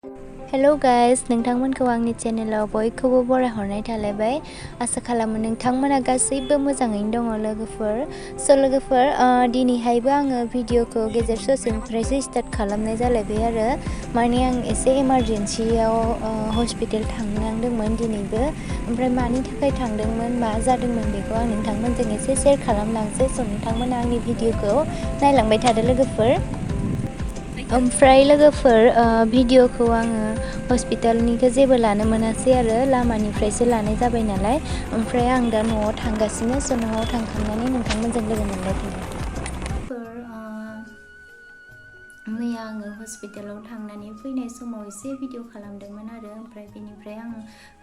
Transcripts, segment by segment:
hello guys नोंथांमोनखौ आंनि चेनेलाव बयखौबो बरायहरनाय थालायबाय आसा खालामो नोंथांमोना गासैबो मोजाङैनो दङ लोगोफोर दिनैहायबो आङो भिडिअखौ गेजेर ससेनिफ्रायसो स्टार्ट खालामनाय जालायबाय आरो माने आं एसे इमारजेन्सियाव हस्पिटाल थांनांदोंमोन दिनैबो ओमफ्राय मानि थाखाय थांदोंमोन मा जादोंमोन बेखौ आं नोंथांमोनजों एसे शेयार खालामलांसै स' नोंथांमोना आंनि भिडिअखौ नायलांबाय थादो लोगोफोर ओमफ्राय लोगोफोर भिडिअखौ आङो हस्पिटालनिखौ जेबो लानो मोनासै आरो लामानिफ्रायसो लानाय जाबाय नालाय ओमफ्राय आं दा न'आव थांगासिनो स' न'आव थांखांनानै नोंथांमोनजों लोगो मोनलायफिनगोन मैया आङो हस्पिटालाव थांनानै फैनाय समाव एसे भिडिअ खालामदोंमोन आरो ओमफ्राय बेनिफ्राय आं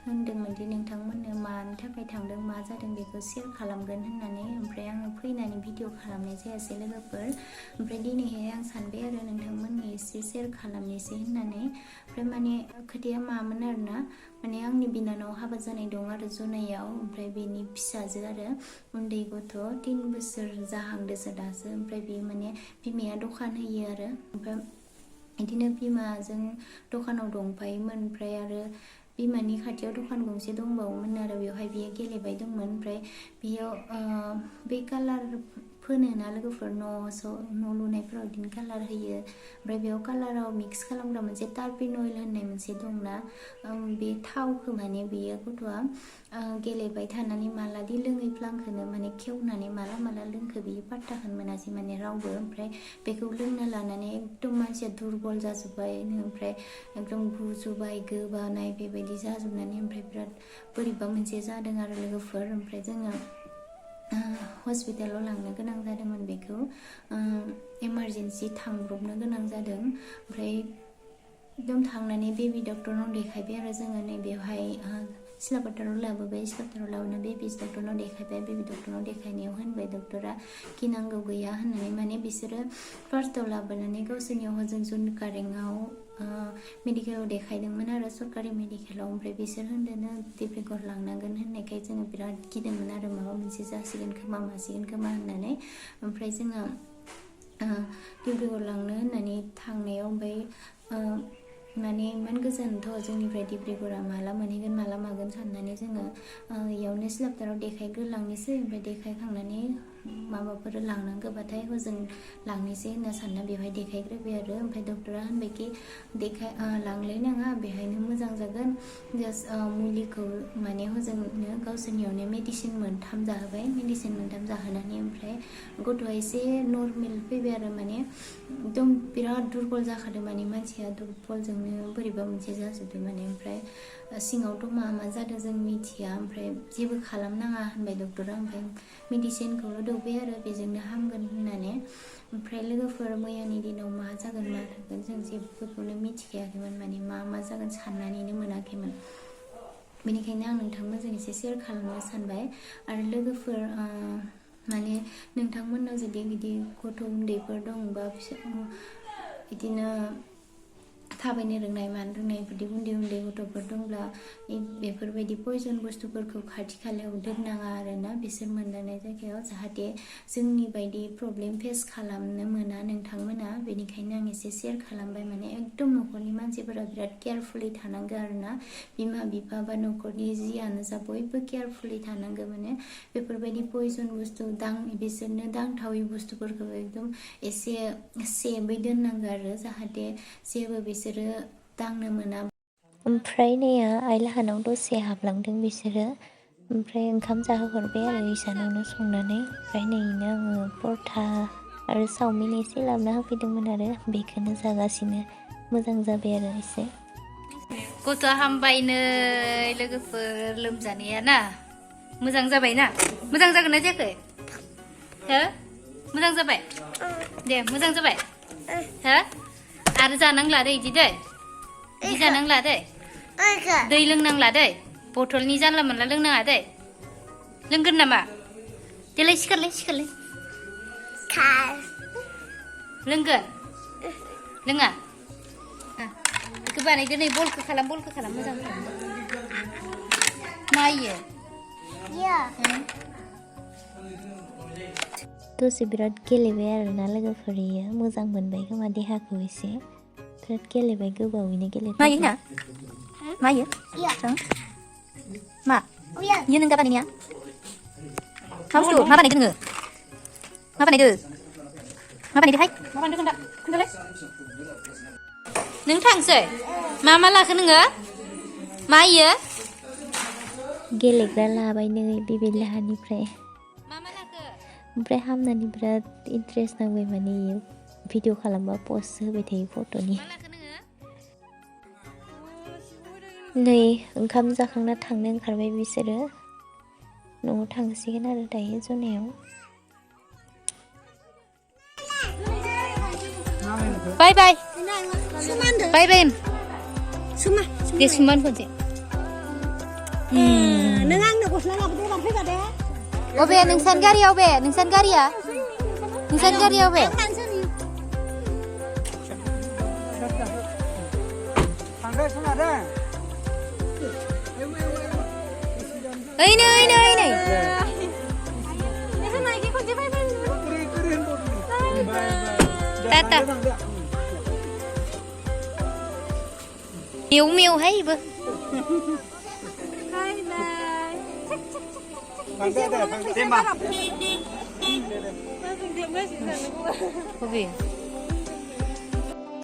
होनदोंमोन दि नोंथांमोननो मानि थाखाय थांदों मा जादों बेखौ शेयार खालामगोन होननानै ओमफ्राय आङो फैनानै भिडिअ खालामनाय जायासै लोगोफोर ओमफ्राय दिनैहाय आं सानबाय आरो नोंथांमोननि एसे शेयार खालामनोसै होननानै ओमफ्राय माने खोथाया मामोन आरोना माने आंनि बिनानाव हाबा जानाय दं आरो जनायाव ओमफ्राय बेनि फिसाजो आरो उन्दै गथ' 3 बोसोर जाहांदोसो दासो ओमफ्राय बे माने बिमाया दखान होयो आरो ओमफ्राय बिदिनो बिमाजों दखानाव दंफायोमोन ओमफ्राय आरो बिमानि खाथियाव दखान गंसे दंबावोमोन आरो बेवहाय बियो गेलेबाय दंमोन ओमफ्राय बेयाव बे कालार फोनोना लोगोफोर न' लुनायफोराव बिदिनो कालार होयो ओमफ्राय बेयाव कालाराव मिक्स खालामग्रा मोनसे टारपिन अइल होननाय मोनसे दंना बे थावखौ माने बेयो गथ'आ गेलेबाय थानानै मालादि लोङैफ्लांखोनो माने खेवनानै माला लोंखो बियो पात्ताखौनो मोनासै माने रावबो ओमफ्राय बेखौ लोंना लानानै एकदम मानसिया दुरबल जाजोब्बाय ओमफ्राय एकदम गुजुबाय गोबानाय बेबायदि जाजोबनानै ओमफ्राय बिराद बोरैबा मोनसे जादों आरो लोगोफोर ओमफ्राय जोङो हस्पिटालाव लांनो गोनां जादोंमोन बेखौ इमारजेन्सि थांब्रबनो गोनां जादों ओमफ्राय एकदम थांनानै बेबि डक्टरनाव देखायबाय आरो जोङो नैबेवहाय सिलापथाराव लाबोबाय सिलापथाराव लाबोना बेबि डक्टरनाव देखायबाय बेबि डक्टरनाव देखायनायाव होनबाय डक्टरा गिनांगौ गैया होननानै माने बिसोरो फार्स्टआव लाबोनानै गावसोरनियाव हजों जुनकारेंआव मेडिकेलाव देखायदोंमोन आरो सरकारि मेडिकेलाव ओमफ्राय बिसोर होनदोंनो डिब्रुगड़ लांनांगोन होननायखाय जोङो बिराद गिदोंमोन आरो माबा मोनसे जासिगोन खोमा मासिगोन खोमा होननानै ओमफ्राय जोङो डिब्रुगड़ लांनो होननानै थांनायाव ओमफ्राय माने इमान गोजानथ' जोंनिफ्राय डिब्रुगड़ा माला मोनहैगोन माला मागोन साननानै जोङो इयावनो सिलापथाराव देखायग्रोलांनोसै ओमफ्राय देखायखांनानै माबाफोर लांनांगौबाथाय हजों लांनोसै होनना सानना बेवहाय देखायग्रोबाय आरो ओमफ्राय डक्टरा होनबायखि लांलायनाङा बेहायनो मोजां जागोन जास्ट मुलिखौ माने हजोंनो गावसोरनियावनो मेडिसिन 3 जाहोबाय मेडिसिन 3 जाहोनानै ओमफ्राय गथ'आ एसे नर्मेल फैबाय आरो माने एकदम बिराद दुरबल जाखादों माने मानसिया दुरबलजोंनो बोरैबा मोनसे जाजोबदों माने ओमफ्राय सिङावथ' मा जादों जों मिथिया ओमफ्राय जेबो खालामनाङा होनबाय डक्टरा ओमफ्राय मेडिसिनखौल' दौबाय आरो बेजोंनो हामगोन होननानै ओमफ्राय लोगोफोर मैयानि दिनाव मा जागोन मा थागोन जों जेबोखौनो मिथिखायाखैमोन माने मा जागोन साननानैनो मोनाखैमोन बेनिखायनो आं नोंथांमोनजों एसे शेयार खालामनो सानबाय आरो लोगोफोर माने नोंथांमोननाव जुदि बिदि गथ' उन्दैफोर दंबा बिदिनो थाबायनो रोंनाय मानो रोंनाय बिदि उन्दै गथ'फोर दंब्ला बेफोरबायदि पयजन बुस्थुफोरखौ खाथि खालायाव दोननाङा आरोना बिसोर मोनदांनाय जायगायाव जाहाथे जोंनि बायदि प्रब्लेम फेस खालामनो मोना नोंथांमोना बेनिखायनो आं एसे शेयार खालामबाय माने एकदम न'खरनि मानसिफोरा बिराद केयारफुलै थानांगौ आरोना बिमा बिफा बा न'खरनि जियानो जा बयबो केयारफुलै थानांगौ माने बेफोरबायदि पयजन बुस्थु बिसोरनो दांथावै बुस्थुफोरखौ एकदम एसे सेफै दोननांगौ आरो जाहाथे जेबो बिसोरो दांनो मोना ओमफ्राय नैया आइ लाहानाव दसे हाबलांदों बिसोरो ओमफ्राय ओंखाम जाहोहरबाय आरो इसानावनो संनानै ओमफ्राय नैनो आङो परथा आरो चावमिन एसे लाबोना होफैदोंमोन आरो बेखौनो जागासिनो मोजां जाबाय आरो एसे गथ'आ हामबायनो लोगोफोर लोमजानाया ना मोजां जाबाय ना मोजां जागोन ना जायाखै हो मोजां जाबाय दे मोजां जाबाय हो आरो जानांला दै इदि जानांला दै दै लोंनांला दै बथलनि जानला मोनला लोंनाङा दै लोंगोन नामा देलाय सिखारलाय लोंगोन लोङा बेखौ बानायदो नै बलखौ खालाम मोजां मायो दसे बिराद गेलेबाय आरोना लोगोफोर इयो मोजां मोनबाय खोमा देहाखौ एसे बिराद गेलेबाय गोबावैनो गेलेबाय मा इयो मा इयो जों मा इयो नों गाबानिया मा बुस्थु मा बानायदो नोङो मा बानायदोहाय मा बानायदो खोन्थालाय नों थांसै मा लाखो नोङो मा इयो गेलेग्रा लाबाय नै बेबे लाहानिफ्राय मा लाखो ओमफ्राय हामनानै बिराद इन्टारेस्ट नांबाय माने इयो भिडिअ खालामबा पस्ट होबाय थायो फट'नि नै ओंखाम जाखांना थांनो ओंखारबाय बिसोरो न'आव थांसिगोन आरो दायो जनायाव बाय बाय बाय बाय दे सुमान खनसे नों आंनो गस्ला लाबोदो लांफैबा दे अबे नोंसान गारिया अबे नोंसान गारिया अबे ओइ नै टाटा मेवहाय इबो अबे